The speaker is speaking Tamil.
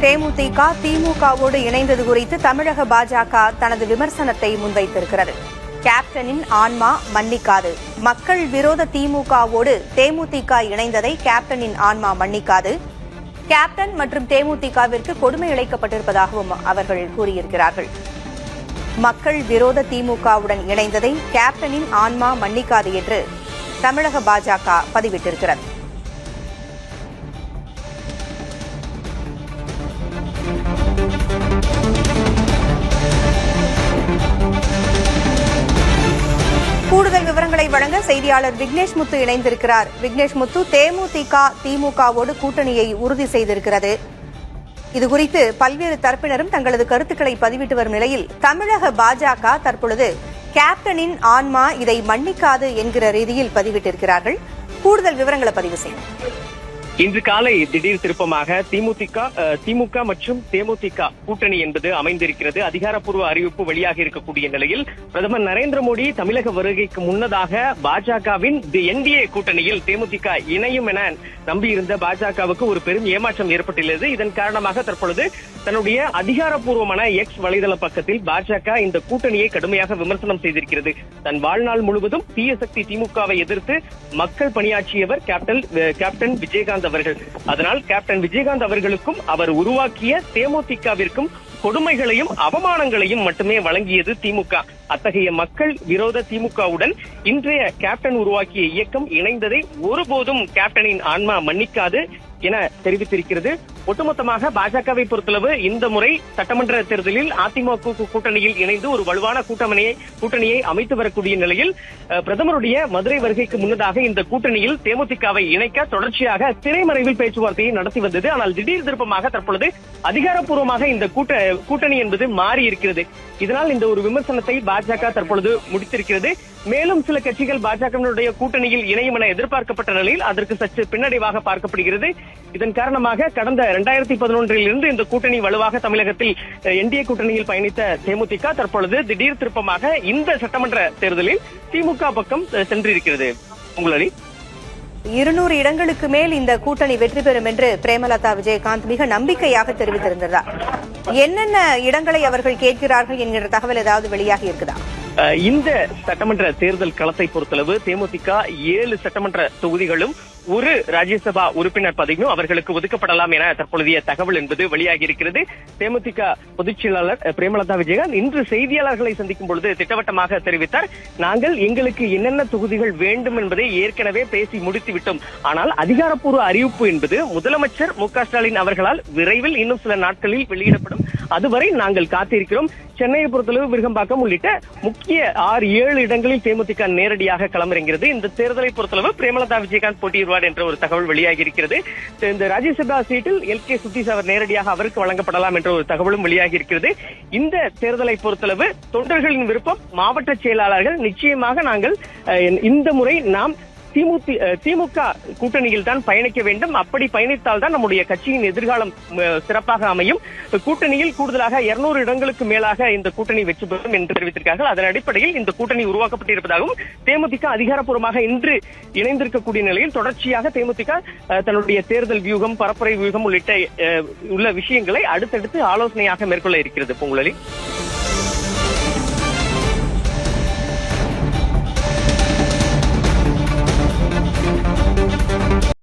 தேமுதிக திமுகவோடு இணைந்தது குறித்து தமிழக பாஜக தனது விமர்சனத்தை முன்வைத்திருக்கிறது. கேப்டனின் ஆன்மா மன்னிக்காது. மக்கள் விரோத திமுகவோடு தேமுதிக இணைந்ததை கேப்டனின் ஆன்மா மன்னிக்காது. கேப்டன் மற்றும் தேமுதிகவிற்கு கொடுமை இழைக்கப்பட்டிருப்பதாகவும் அவர்கள் கூறியிருக்கிறார்கள். மக்கள் விரோத திமுகவுடன் இணைந்ததை கேப்டனின் ஆன்மா மன்னிக்காது என்று தமிழக பாஜக பதிவிட்டிருக்கிறது. கூடுதல் விவரங்களை வழங்க செய்தியாளர் விக்னேஷ் முத்து இணைந்திருக்கிறார். விக்னேஷ் முத்து, தேமுதிக திமுகவோடு கூட்டணியை உறுதி செய்திருக்கிறது. இதுகுறித்து பல்வேறு தரப்பினரும் தங்களது கருத்துக்களை பதிவிட்டு வரும் நிலையில் தமிழக பாஜக தற்பொழுது கேப்டனின் ஆன்மா இதை மன்னிக்காது என்கிற ரீதியில் பதிவிட்டிருக்கிறார்கள். கூடுதல் விவரங்களை பதிவு செய்யும். இன்று காலை திடீர் திருப்பமாக திமுக மற்றும் தேமுதிக கூட்டணி என்பது அமைந்திருக்கிறது. அதிகாரப்பூர்வ அறிவிப்பு வெளியாக இருக்கக்கூடிய நிலையில் பிரதமர் நரேந்திர மோடி தமிழக வருகைக்கு முன்னதாக பாஜகவின் என்டிஏ கூட்டணியில் தேமுதிக இணையும் என நம்பியிருந்த பாஜகவுக்கு ஒரு பெரும் ஏமாற்றம் ஏற்பட்டுள்ளது. இதன் காரணமாக தற்பொழுது தன்னுடைய அதிகாரப்பூர்வமான எக்ஸ் வலைதள பக்கத்தில் பாஜக இந்த கூட்டணியை கடுமையாக விமர்சனம் செய்திருக்கிறது. தன் வாழ்நாள் முழுவதும் தீய சக்தி திமுகவை எதிர்த்து மக்கள் பணியாற்றியவர் கேப்டன் விஜயகாந்த் அவர்கள். அதனால் கேப்டன் விஜயகாந்த் அவர்களுக்கும் அவர் உருவாக்கிய தேமுதிகவிற்கும் கொடுமைகளையும் அவமானங்களையும் மட்டுமே வழங்கியது திமுக. அத்தகைய மக்கள் விரோத திமுகவுடன் இன்றைய கேப்டன் உருவாக்கிய இயக்கம் இணைந்ததை ஒருபோதும் கேப்டனின் ஆன்மா மன்னிக்காது என தெரிவித்திருக்கிறது. ஒட்டுமொத்தமாக பாஜகவை பொறுத்தளவு இந்த முறை சட்டமன்ற தேர்தலில் அதிமுக கூட்டணியில் இணைந்து ஒரு வலுவான கூட்டணியை அமைத்து வரக்கூடிய நிலையில் பிரதமருடைய மதுரை வருகைக்கு முன்னதாக இந்த கூட்டணியில் தேமுதிகவை இணைக்க தொடர்ச்சியாக திரைமறைவில் பேச்சுவார்த்தையை நடத்தி வந்தது. ஆனால் திடீர் திருப்பமாக தற்பொழுது அதிகாரப்பூர்வமாக இந்த கூட்டணி என்பது மாறி இருக்கிறது. இதனால் இந்த ஒரு விமர்சனத்தை பாஜக தற்பொழுது முடித்திருக்கிறது. மேலும் சில கட்சிகள் பாஜகவினுடைய கூட்டணியில் இணையும் என எதிர்பார்க்கப்பட்ட நிலையில் அதற்கு சற்று பின்னடைவாக பார்க்கப்படுகிறது. இதன் காரணமாக கடந்த 2011 இருந்து இந்த கூட்டணி வலுவாக தமிழகத்தில் என்டிஏ கூட்டணியில் பயணித்த தேமுதிக தற்பொழுது திடீர் திருப்பமாக இந்த சட்டமன்ற தேர்தலில் திமுக பக்கம் சென்றிருக்கிறது. உங்களடி 200 இடங்களுக்கு மேல் இந்த கூட்டணி வெற்றி பெறும் என்று பிரேமலதா விஜயகாந்த் மிக நம்பிக்கையாக தெரிவித்திருந்தார். என்னென்ன இடங்களை அவர்கள் கேட்கிறார்கள் என்கிற தகவல் ஏதாவது வெளியாகி இருக்குதா? இந்த சட்டமன்ற தேர்தல் களத்தை பொறுத்தளவு தேமுதிக 7 சட்டமன்ற தொகுதிகளும் ஒரு ராஜ்யசபா உறுப்பினர் பதவியும் அவர்களுக்கு ஒதுக்கப்படலாம் என தற்பொழுதைய தகவல் என்பது வெளியாகி இருக்கிறது. தேமுதிக பொதுச் செயலாளர் பிரேமலதா விஜயகாந்த் இன்று செய்தியாளர்களை சந்திக்கும் பொழுது திட்டவட்டமாக தெரிவித்தார், நாங்கள் எங்களுக்கு என்னென்ன தொகுதிகள் வேண்டும் என்பதை ஏற்கனவே பேசி முடித்து விட்டோம். ஆனால் அதிகாரப்பூர்வ அறிவிப்பு என்பது முதலமைச்சர் மு.க. ஸ்டாலின் அவர்களால் விரைவில் இன்னும் சில நாட்களில் வெளியிடப்படும். அதுவரை நாங்கள் காத்திருக்கிறோம். சென்னையை பொறுத்தளவு விருகம்பாக்கம் உள்ளிட்ட முக்கிய 6-7 இடங்களில் தேமுதிக நேரடியாக களமிறங்கிறது. இந்த தேர்தலை பொறுத்தளவு பிரேமலதா விஜயகாந்த் போட்டியிடுவார் என்ற ஒரு தகவல் வெளியாகி இருக்கிறது. இந்த ராஜ்யசபா சீட்டில் எல்.கே. சுதீஷ் அவர் நேரடியாக அவருக்கு வழங்கப்படலாம் என்ற ஒரு தகவலும் வெளியாகி இருக்கிறது. இந்த தேர்தலை பொறுத்தளவு தொண்டர்களின் விருப்பம், மாவட்ட செயலாளர்கள் நிச்சயமாக நாங்கள் இந்த முறை நாம் திமுக கூட்டணியில் தான் பயணிக்க வேண்டும். அப்படி பயணித்தால் தான் நம்முடைய கட்சியின் எதிர்காலம் சிறப்பாக அமையும். கூட்டணியில் கூடுதலாக 200 இடங்களுக்கு மேலாக இந்த கூட்டணி வெற்றி பெறும் என்று தெரிவித்திருக்கிறார்கள். அதன் அடிப்படையில் இந்த கூட்டணி உருவாக்கப்பட்டிருப்பதாகவும் தேமுதிக அதிகாரப்பூர்வமாக இன்று இணைந்திருக்கக்கூடிய நிலையில் தொடர்ச்சியாக தேமுதிக தன்னுடைய தேர்தல் வியூகம், பரப்புரை வியூகம் உள்ளிட்ட உள்ள விஷயங்களை அடுத்தடுத்து ஆலோசனையாக மேற்கொள்ள இருக்கிறது. பொங்கலி